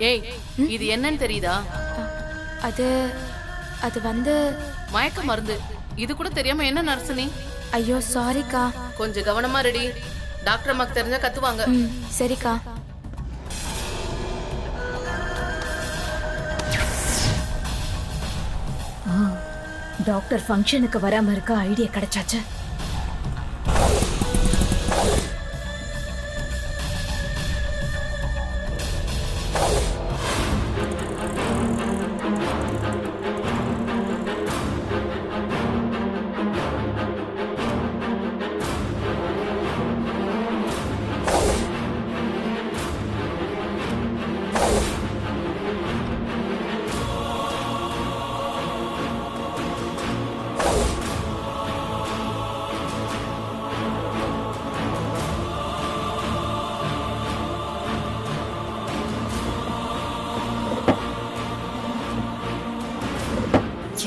ஏய், இது என்னன்னு தெரியுதா? அது அது வந்து மயக்க மருந்து. இது கூட தெரியாம என்ன நர்ஸ் நீ? ஐயோ சாரிக்கா. கொஞ்சம் கவனமா ரெடி. டாக்டர் அம்மாக்கு தெரிஞ்சா கத்துவாங்க. சரிக்கா. டாக்டர் ஃபங்க்ஷனுக்கு வராம இருக்க ஐடியா கிடைச்சாச்சு.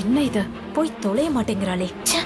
என்ன இது, போய் தொலைய மாட்டேங்கிறாளே. ச்சே.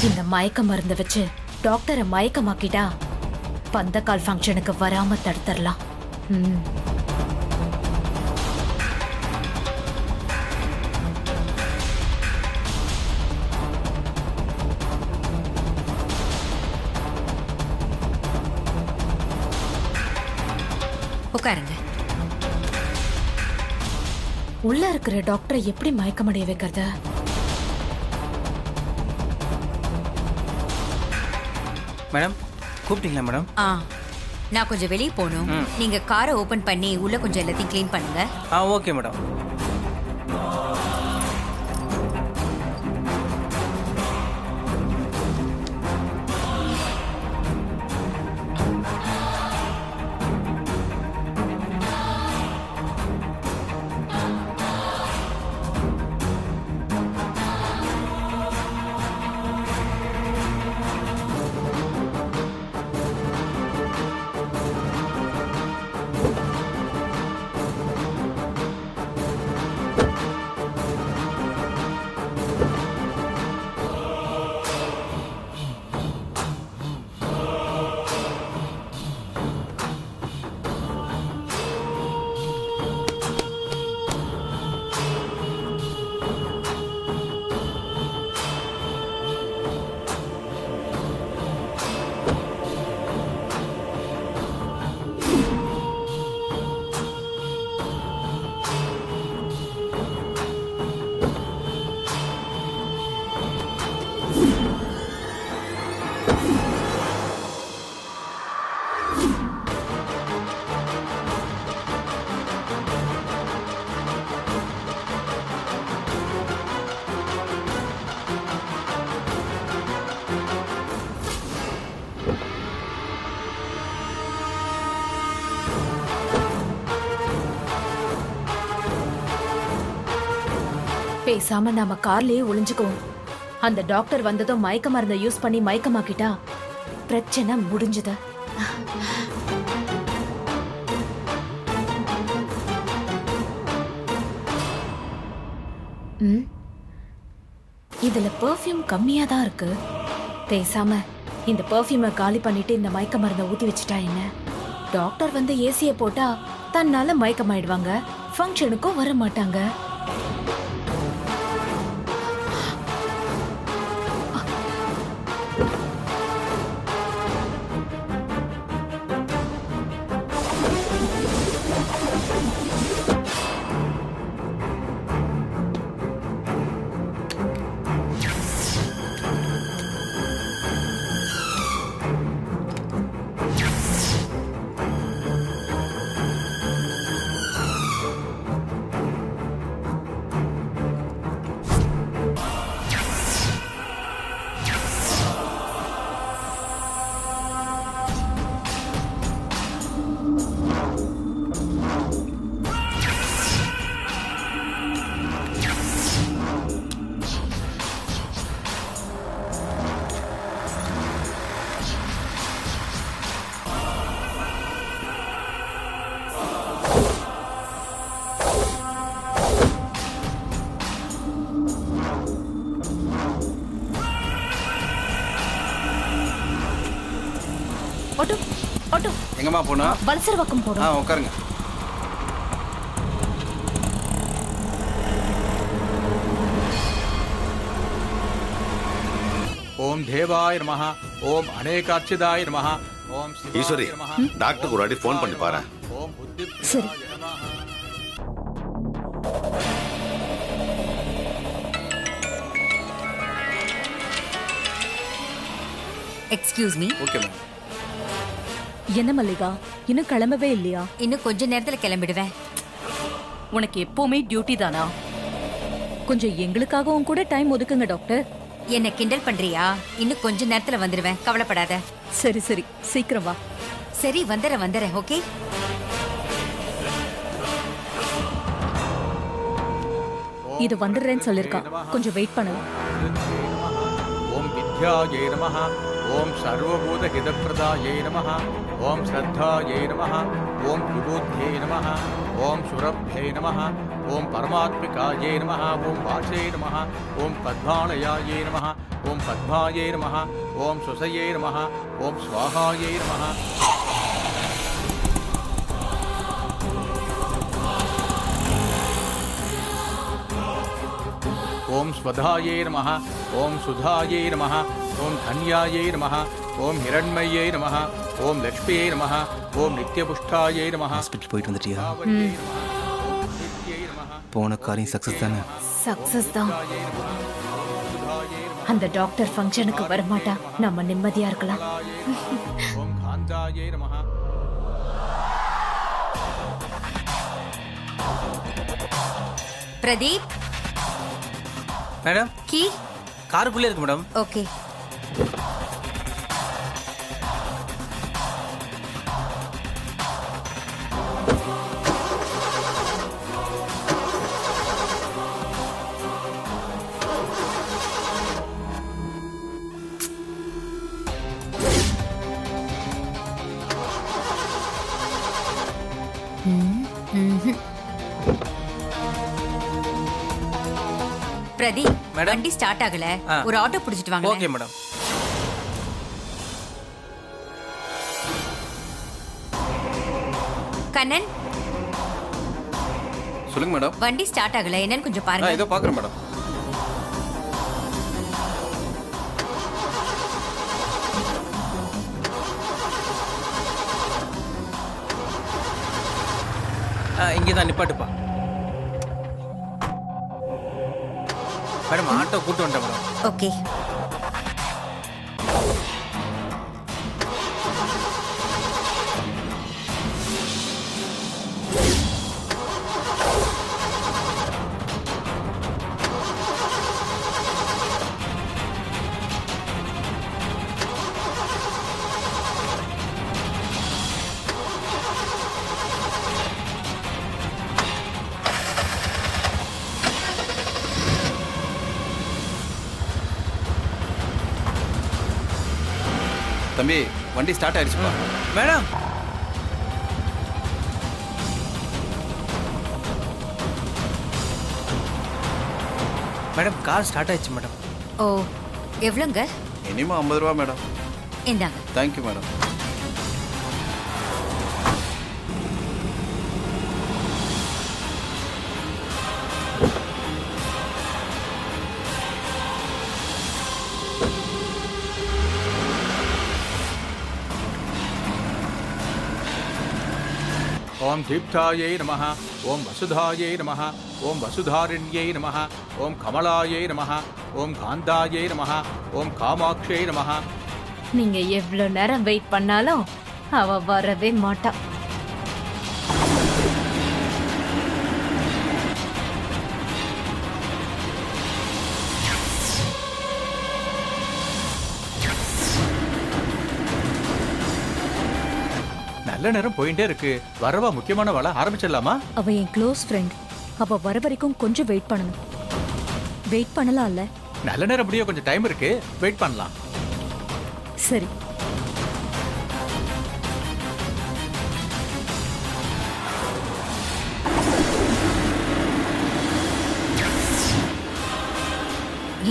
இந்த மயக்க மருந்து வச்சு டாக்டரை மயக்கமாக்கிட்டா பந்தக்கால் ஃபங்க்ஷனுக்கு வராம தடுத்துடலாம். உட்காருங்க. உள்ள இருக்கிற டாக்டரை எப்படி மயக்கமடைய வைக்கிறது? மேடம் கூப்பிட்டீங்களா மேடம்? நான் கொஞ்சம் வெளியே போகணும். நீங்க காரை ஓபன் பண்ணி உள்ள கொஞ்சம் எல்லாத்தையும் க்ளீன் பண்ணுங்க. Okay madam. பேசாம நாம கார்லயே ஒளிஞ்சுக்குவோம். அந்த டாக்டர் வந்ததும் மயக்க மருந்தை யூஸ் பண்ணி மயக்கமாக்கிட்டா பிரச்சனை முடிஞ்சது. இதுல பெர்ஃப்யூம் கம்மியா தான் இருக்கு. பேசாம இந்த பெர்ஃப்யூமை காலி பண்ணிட்டு இந்த மயக்க மருந்தை ஊத்தி வச்சுட்டா என்ன? டாக்டர் வந்து ஏசிய போட்டா தன்னால மயக்கமாயிடுவாங்க, ஃபங்க்ஷனுக்கும் வர மாட்டாங்க. ஆட்டோ ஆட்டோ எங்கம்மா போனா வலசர் பக்கம் போறோம். உட்காருங்க. ஓம் தேவாய நமஹ, ஓம் அநேகாட்சிதாய நமஹ, ஓம் சிவாய ஈஸ்வரி, நமஹ, டாக்டருக்கு ஒரு வாட்டி ஃபோன் பண்ணி பாரு. ஓம் புத்தி சரி. நமஹ. Excuse me. Okay ma'am. என்ன மல்லிகா, இன்னும் கிளம்பவே இல்லையா? இன்னும் கொஞ்ச நேரத்துல கிளம்பிடுவேன். உனக்கு எப்பவுமே டியூட்டி தானா? கொஞ்சம் எங்களுக்காகவும் கூட டைம் ஒதுக்குங்க டாக்டர். என்ன கிண்டல் பண்றியா? இன்னும் கொஞ்ச நேரத்துல வந்துடுவேன், கவலைப்படாத. சரி சரி, சீக்கிரம் வா. சரி, வந்துடுறேன். ஓகே. இது வந்துடுறேன்னு சொல்லிருக்கா, கொஞ்சம் வெயிட் பண்ணு. ஓம் வித்யாயை நமஹ, ஓம் சர்வபூத ஹிதப்பிரதாயை நமஹ, ஓம் ஸ்ரத்தாயை நமஹ, ஓம் விபூத்யை நமஹ, ஓம் சுரப்யை நமஹ, ஓம் பரமாத்மிகாயை நமஹ, ஓம் வாசே நமஹ, ஓம் பத்மாலயாயை நமஹ, ஓம் பத்மாயை நமஹ, ஓம் சுசையை நமஹ, ஓம் ஸ்வாஹாயை நமஹ. ஓம் ஸ்வதாயை நமஹ, ஓம் சுதாயை நமஹ, ஓம் தன்யாயை நமஹ, ஓம் ஹிரண்மயை நமஹ, ஓம் லக்ஷ்மியை நமஹ, ஓம் நித்யபுஷ்டாயை நமஹ. ஹாஸ்பிட்டல் போயிட்டு வந்துட்டியா? தாவரியை நமஹ, ஓம் நித்யை நமஹ, போன காரியம் சக்ஸஸ் தானே? சக்சஸ் தான். சுதாயை நமஹ, சுதாயை நமஹ, அந்த டாக்டர் ஃபங்க்ஷனுக்கு வரமாட்டா, நம்ம நிம்மதியா இருக்கலாம். ஓம் காந்தாயை நமஹ. Pradeep, madam, key. காருக்குள்ளே இருக்கு மேடம். ஓகே. பிரதீப், மேடம். வண்டி ஸ்டார்ட் ஆகல. ஆ. ஒரு ஆட்டோ பிடிச்சிட்டு வாங்க. Okay madam. கண்ணன், சொல்லுங்க மேடம். வண்டி ஸ்டார்ட் ஆகல, என்னன்னு கொஞ்சம் பாருங்க. ஏதோ பாக்குறேன் மேடம். இங்கே தான் நிப்பாட்டுப்பா. மேடம், ஆட்டோ கூட்டு வந்துட்டேன் மேடம். ஓகே. தம்பி, வண்டி ஸ்டார்ட் ஆயிடுச்சுப்பா. மேடம், மேடம் கார் ஸ்டார்ட் ஆயிடுச்சு மேடம். ஓ, எவ்வளோங்க? மினிமம் 50 ரூபா மேடம். இந்தாங்க. Thank you madam. ஓம் தீப்தாயை நமஹ, ஓம் வசுதாயை நமஹ, ஓம் வசுதாரிண்யை நமஹ, ஓம் கமலாயை நமஹ, ஓம் காந்தாயை நமஹ, ஓம் காமாட்சியை நமஹ. நீங்க எவ்வளவு நேரம் வெயிட் பண்ணாலும் அவ வரவே மாட்டா. நல்ல நேரம் போயிட்டே இருக்கு. வரவா முக்கியமான வேலை ஆரம்பிச்சிடலாமா? அவ என் க்ளோஸ் ஃப்ரெண்ட். அவ வர வரைக்கும் கொஞ்சம் வெயிட் பண்ணணும். வெயிட் பண்ணலாம்ல? நல்ல நேரம் முடிய கொஞ்சம் டைம் இருக்கு, வெயிட் பண்ணலாம். சரி.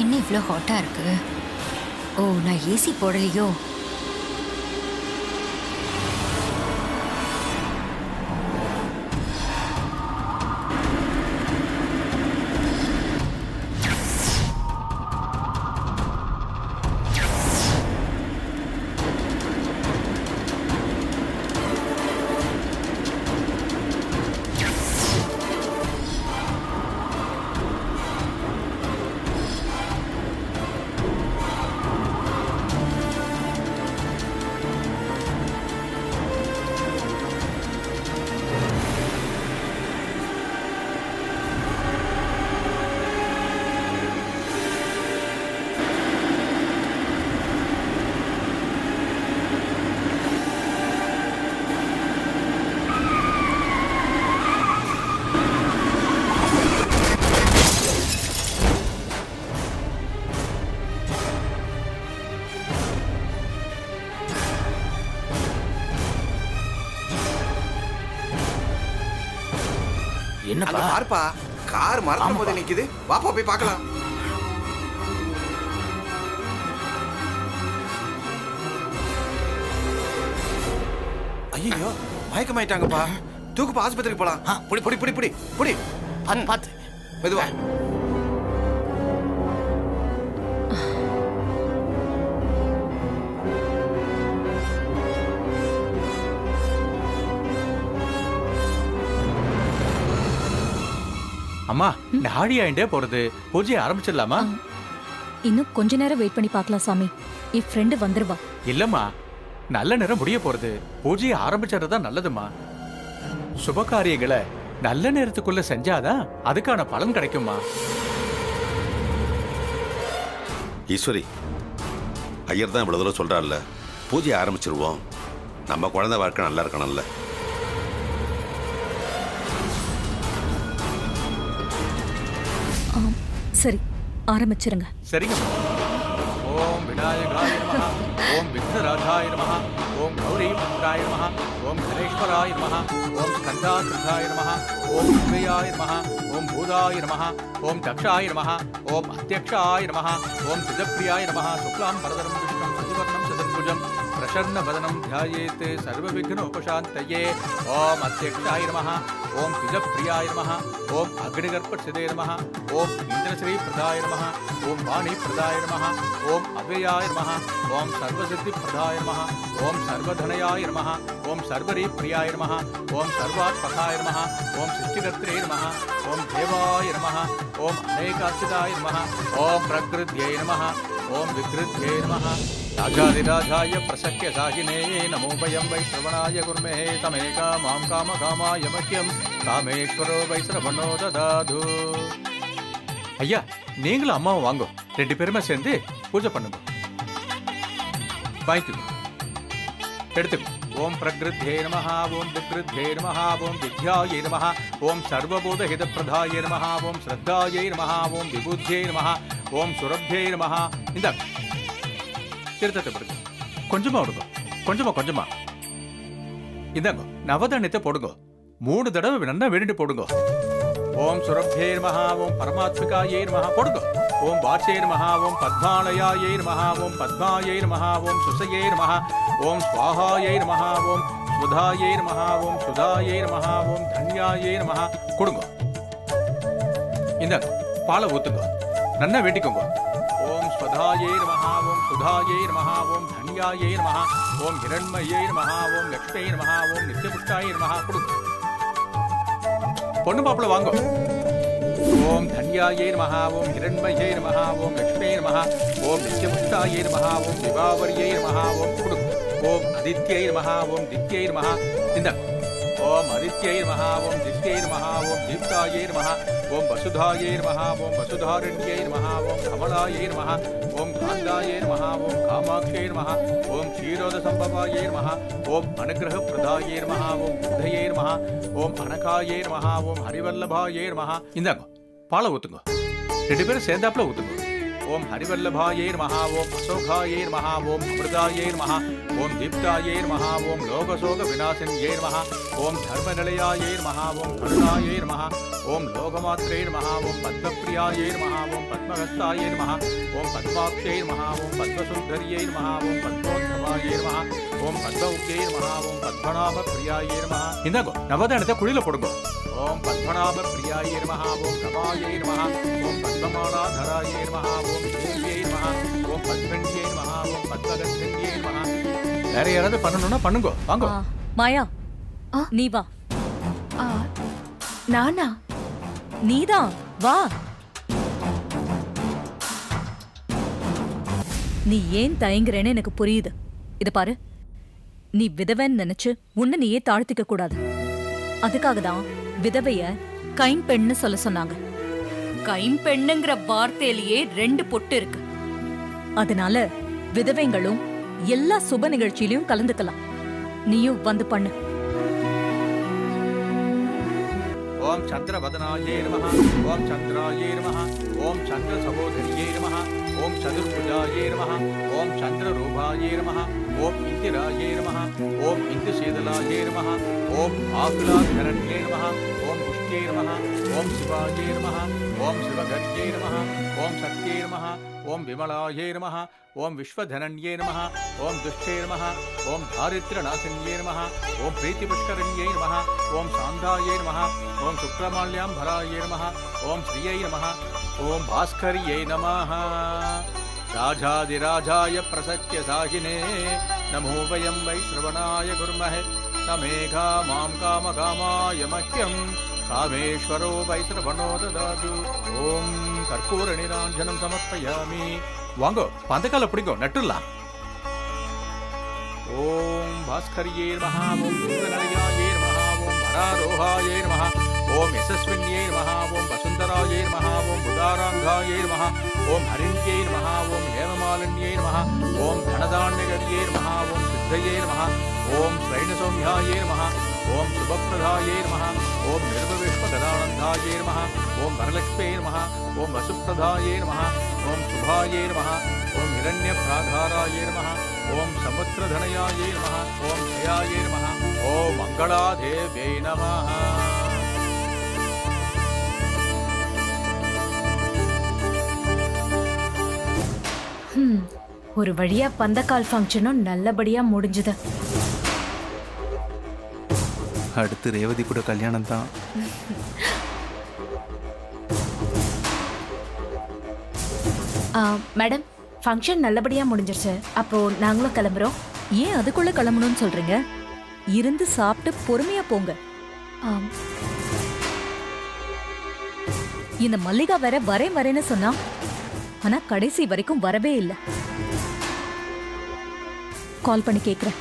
என்ன இவ்வளோ ஹாட்டா இருக்கு? ஓ, நான் ஏசி போடலையோ? என்னப்பா அங்க பாருப்பா கார் மரத்துல போது நிக்குது. வாப்பா போய் பார்க்கலாம். ஐயோ மயக்கமாயிட்டாங்கப்பா. தூக்குப்பா ஆஸ்பத்திரிக்கு போலாம். புடி புடி புடி புடி புடி. பார்த்து மெதுவா. அம்மா நாடி ஆயிண்டே போறது. பூஜையை ஆரம்பிச்சிடலாமா? இன்னும் கொஞ்ச நேரம் வெயிட் பண்ணி பார்க்கலாம் சாமி. என் ஃப்ரெண்டு வந்துருவா. இல்லம்மா, நல்ல நேரம் முடிய போறது. பூஜையை ஆரம்பிச்சதுதான் நல்லதுமா. சுப காரியங்களை நல்ல நேரத்துக்குள்ள செஞ்சாதான் அதுக்கான பலன் கிடைக்குமா. ஈஸ்வரி, ஐயர் தான் இவ்வளவு தூரம் சொல்றாருல்ல, பூஜையை ஆரம்பிச்சிருவோம். நம்ம குழந்தை வாழ்க்கை நல்லா இருக்கணும்ல. சரி, ஆரம்பிச்சிருங்க. சரிங்க. ஓம் விநாயகாய நமஹ, ஓம் விக்னராஜாய நமஹ, ஓம் கௌரி புத்ராய நமஹ, ஓம் கணேஸ்வராய நமஹ, ஓம் ஸ்கந்தாகிருதாய நமஹ, ஓம் விவேயாய நமஹ, ஓம் பூதாய நமஹ, ஓம் தக்ஷாய நமஹ, ஓம் அத்யக்ஷாய நமஹ, ஓம் சிதப்பிரியாய நமஹ, சுக்லாம் பரதரம் விஷ்ணும் சசிவர்ணம் சதுர்புஜம் பிரசன்ன வதனம் ध्यायेत् सर्वविघ्न उपशान्तये. ओम अध्यक्षाय नमः, ओम सिजप्रियाय नमः, ओम अग्निगर्भसिदे नमः, ओम इंद्रश्री प्रदाय नमः, ओम वाणी प्रदाय नमः, ओम अव्ययाय नमः, ओम सर्वसिद्धि प्रदाय नमः, ओम सर्वधनयाय नमः, ओम सर्वरी प्रियाय नमः, ओम सर्वात्मकाय नमः, ओम सृष्टिकर्त्रे नमः, ओम देवाय नमः, ओम अनेकासिदाय नमः, ओम प्रकृत्यै नमः, ओम विकृत्यै नमः. राजाधिराजाय प्रसख्य साहिने नमो वयं वै श्रवणाय कुर्महे तमेका मां कामकामाय मह्यं कामेश्वरो वै श्रवणो ददातु. ஐயா, நீங்களும் அம்மாவும் வாங்க. 2 பேருமே சேர்ந்து பூஜை பண்ணுங்க. வாங்கிக்கோ, எடுத்துக்கோ. ஓம் பிரகிருத்யே நமஹ, ஓம் விக்ருத்யே நமஹ, ஓம் வித்யாயை நமஹ, ஓம் சர்வபூத ஹிதப்பிரதாயை நமஹ, ஓம் ஸ்ரத்தாயை நமஹ, ஓம் விபுத்யே நமஹ, ஓம் சுரப்யே நமஹ. இந்த திருத்தத்தை போடுங்க. கொஞ்சமா விடுங்க. கொஞ்சமா இந்தாங்க. நவதானியத்தை போடுங்க. 3 தடவை நல்லா வேண்டிட்டு போடுங்க. ஓம் சுரப்யே நமஹ, ஓம் பரமாத்மிகாயை நமஹ போடுங்க. ஓம் வாச்சே நமஹ, ஓம் பத்மாலயாயை நமஹ, ஓம் பத்மாயை நமஹ, ஓம் சுசையே நமஹ, ஓம் ஸ்வாஹாயை நமஹ, ஓம் சுதாயை நமஹ, ஓம் சுதாயை நமஹ, ஓம் தன்யாயை நமஹ கொடுங்க. இந்தாங்க. பாலை ஊத்துங்க. நல்லா வேண்டிக்கோங்க. ஓம் ஸ்வதாயை நமஹ, ஓம் சுதாயை நமஹ, ஓம் தன்யாயை நமஹ, ஓம் ஹிரண்மயை நமஹ, ஓம் லக்ஷ்மியை நமஹ, ஓம் நித்யபுஷ்டாயை நமஹ கொடுங்க. பொண்ணு மாப்பிள வாங்க. ஓம் தன்யாயை நமஹ, ஓம் ஹிரண்மயை நமஹ, ஓம் லக்ஷ்மியை நமஹ, ஓம் நித்யபுஷ்டாயை நமஹ, ஓம் விவாவரியை நமஹ ஓம் கொடுங்க. ஓம் அதித்யை நமஹ, ஓம் தித்யை நமஹ. இந்த ஓம் அதித்யை நமஹ, ஓம் தித்யை நமஹ, ஓம் தீப்தாயை நமஹ, ஓம் வசுதாயை நமஹ, ஓம் வசுதாரண்யை நமஹ, ஓம் கமலாயை நமஹ, ஓம் காந்தாயை நமஹ, ஓம் காமாட்சியை நமஹ, ஓம் க்ஷீரோத சம்பவாயை நமஹ, ஓம் அனுகிரக பிரதாயை நமஹ, ஓம் புத்தையை நமஹ, ஓம் அனகாயை நமஹ, ஓம் ஹரிவல்லபாயை நமஹ. இந்தாங்க. பாலை ஊத்துங்க. 2 பேரும் சேர்ந்தாப்புல ஊத்துங்க. ஓம் ஹரிவல்லபாயை நமஹ, ஓம் அசோகாயை நமஹ, ஓம் அமிர்தாயை நமஹ, ஓம் தீப்தாயை நமஹ, ஓம் லோகசோக விநாசின்யை நமஹ, ஓம் தர்மநிலையாயை நமஹ, ஓம் கருணாயை நமஹ, ஓம் லோகமாத்ரே நமஹ, ஓம் பத்மப்ரியாயை நமஹ, ஓம் பத்மஹஸ்தாயை நமஹ, ஓம் பத்மாக்ஷை நமஹ, ஓம் பத்மசுந்தரியை நமஹ, ஓம் பத்மோத்பவாயை நமஹ, ஓம் பத்மௌக்யை நமஹ, ஓம் பத்மநாப பிரியாயை நமஹ. இந்தாங்க. நவதானத்தை குழியில போடுங்க. ஓம் பத்மநாப பிரியாயை நமஹ, ஓம் ரமாயை நமஹ, ஓம் பத்மமாலாதராயை நமஹ, ஓம் தேவியை நமஹ, ஓம் பத்மண்யை நமஹ, ஓம் பத்மகந்தன்யை நமஹ. வேற யாராவது பண்ணணும்னா பண்ணுங்க. வாங்க. மாயா, நீ வா. ஆ, நானா? நீதான் வா. நீ ஏன் தயங்குறேன்னு எனக்கு புரியுது. இத பாரு, நீ விதவன் நினைச்சு உன்னை நீயே தாழ்த்திக்க கூடாது. அதுக்காக தான் விதவைய கைம்பெண்ணு சொல்ல சொன்னாங்க. கைம்பெண்ணுங்கிற வார்த்தையிலேயே 2 பொட்டு இருக்கு. அதனால விதவைங்களும் எல்லா சுப நிகழ்ச்சியிலையும் கலந்துக்கலாம். நீயும் வந்து பண்ணு. ஓம் சந்திரவதனாயே நமஹ, ஓம் சந்திராயே நமஹ, ஓம் சந்திர சகோதரியே நமஹ, ஓம் சதுர்புஜாயே நமஹ, ஓம் சந்திரரூபாயே நமஹ, ஓம் இந்திராயே நமஹ, ஓம் नित्यशीतलायै नमः ॐ आकुलाधरण्यै नमः ॐ पुष्ट्यै नमः ॐ शिवायै नमः ॐ शिवगर्यै नमः ॐ सत्यै नमः ॐ विमलायै नमः ॐ विश्वधनन्यै नमः ॐ दुष्टै नमः ॐ दारिद्र्यनाशिन्यै नमः ॐ प्रीतिपुष्करण्यै नमः ॐ शान्तायै नमः ॐ शुक्रमाल्याम्भरायै नमः ॐ श्रियै नमः ॐ भास्कर्यै नमः राजाधिराजाय प्रसत्य साहिने नमो वयं वैश्रवणाय कुर्महे समेघा मां कामकामाय मह्यं कामेश्वरो वैश्रवणो ददातु ओम कर्पूर निराञ्जनं समर्पयामि वांगो पंतकाल पिडिंगो नट्टुल्लाम ओम भास्कर्ये नमः ओम दुर्गनयाये नमः ओम वरारोहाये नमः ओम यशस्विन्ये नमः ओम वसुन्धराये नमः ओम बुधारांगाये नमः ओम हरिण्ये नमः ओम हेममालिन्ये नमः ओम धनधान्यगर्ये नमः ओम सिद्धये नमः ओम श्रैणसौम्याये नमः ओम शुभप्रदाये नमः ओम निर्भविष्मगदानन्दाये नमः ओम वरलक्ष्म्ये नमः ओम वसुप्रदाये नमः ओम शुभाये नमः ओम हिरण्यप्राधाराये नमः ओम समुद्रधनयाये नमः ओम जयाये नमः ओम मङ्गलादेव्यै नमः ஒரு வழியா பந்தக்கால் ஃபங்க்ஷனும் நல்லபடியா முடிஞ்சது. அடுத்து ரேவதி கூட கல்யாணம் தான். மேடம், ஃபங்க்ஷன் நல்லபடியா முடிஞ்சிருச்சு. அப்போ நாங்களும் கிளம்புறோம். ஏன் அதுக்குள்ள கிளம்பணும்னு சொல்றீங்க? இருந்து சாப்பிட்டு பொறுமையா போங்க. ஆம், இந்த மல்லிகா வேற வரேன்னு சொன்னா, ஆனா கடைசி வரைக்கும் வரவே இல்லை. கால் பண்ணி கேக்குறேன்.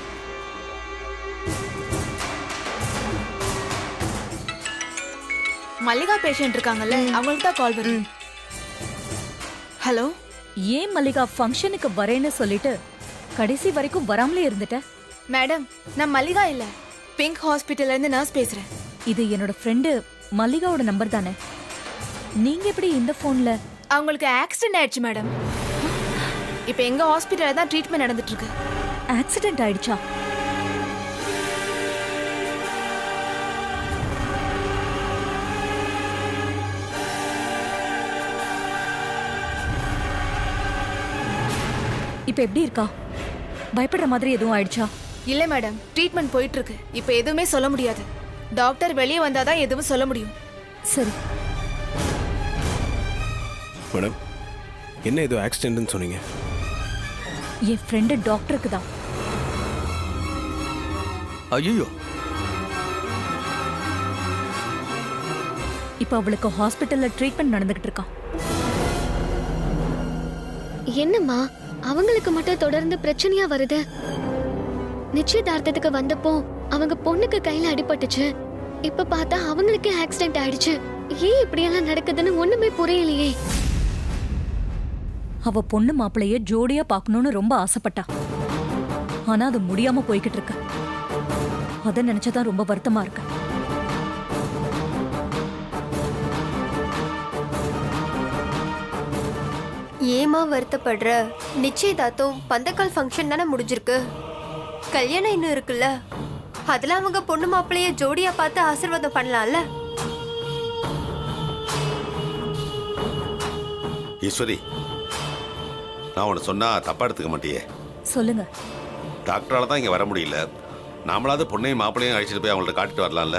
மல்லிகா பேஷண்ட் இருக்காங்கல்ல, அவங்களுக்கு தான் கால் வரும். ஹலோ, ஏன் மல்லிகா ஃபங்க்ஷனுக்கு வரேன்னு சொல்லிட்டு கடைசி வரைக்கும் வராமலே இருந்துட்ட? மேடம், நான் மல்லிகா இல்ல, பிங்க் ஹாஸ்பிட்டல்ல இருந்து நர்ஸ் பேசுறேன். இது என்னோட ஃப்ரெண்டு மல்லிகாவோட நம்பர் தானே? நீங்க எப்படி இந்த போன்ல? அவங்களுக்கு ஆக்சிடென்ட் ஆயிடுச்சு மேடம். இப்போ எங்க ஹாஸ்பிட்டல்ல தான் ட்ரீட்மெண்ட் நடந்துட்டு இருக்கு. ஆக்சிடென்ட் ஆயிடுச்சா? இப்ப எப்படி இருக்கா? பயப்படுற மாதிரி எதுவும் ஆயிடுச்சா? இல்ல மேடம், ட்ரீட்மெண்ட் போயிட்டு இருக்கு. இப்போ எதுவுமே சொல்ல முடியாது. டாக்டர் வெளியே வந்தாதான் எதுவும் சொல்ல முடியும். சரி. மேடம், என்ன ஏதோ ஆக்சிடென்ட்னு சொன்னீங்க? என் ஃப்ரெண்டு டாக்டருக்கு தான். ஐயோ, இப்ப அவளுக்கு ஹாஸ்பிட்டல்ல ட்ரீட்மெண்ட் நடந்துகிட்டு இருக்கா. என்னம்மா அவங்களுக்கு மட்டும் தொடர்ந்து பிரச்சனையா வருது? நிச்சயதார்த்தத்துக்கு வந்தப்போ அவங்க பொண்ணுக்கு கையில அடிபட்டுச்சு. இப்ப பார்த்தா அவங்களுக்கு ஆக்சிடென்ட் ஆயிடுச்சு. ஏன் இப்படி எல்லாம் நடக்குதுன்னு ஒண்ணுமே புரியலையே. அவ பொண்ணு மாப்பிளைய ஜோடியா பார்க்கணும்னு ரொம்ப ஆசைப்பட்டா. ஆனா அது முடியாம போய்கிட்டு இருக்கு. அத நினைச்சதான் ரொம்ப வருத்தமா இருக்கு. ஏமா வருத்தப்படுற? நிச்சயதார்த்தம் பந்தக்கால் ஃபங்க்ஷன் தானே முடிஞ்சிருக்கு. கல்யாணம் இன்னும் இருக்குல்ல. அதுல அவங்க பொண்ணு மாப்பிளைய ஜோடியா பார்த்து ஆசீர்வாதம் பண்ணலாம்ல. ஈஸ்வரி, நான் உன்னை சொன்னா தப்பா எடுத்துக்க மாட்டியே? சொல்லுங்க. டாக்டரால தான் இங்க வர முடியல. நாமளாவது பொண்ணையும் மாப்பிளையும் அழைச்சிட்டு போய் அவங்கள்ட்ட காட்டிட்டு வரலாம்ல.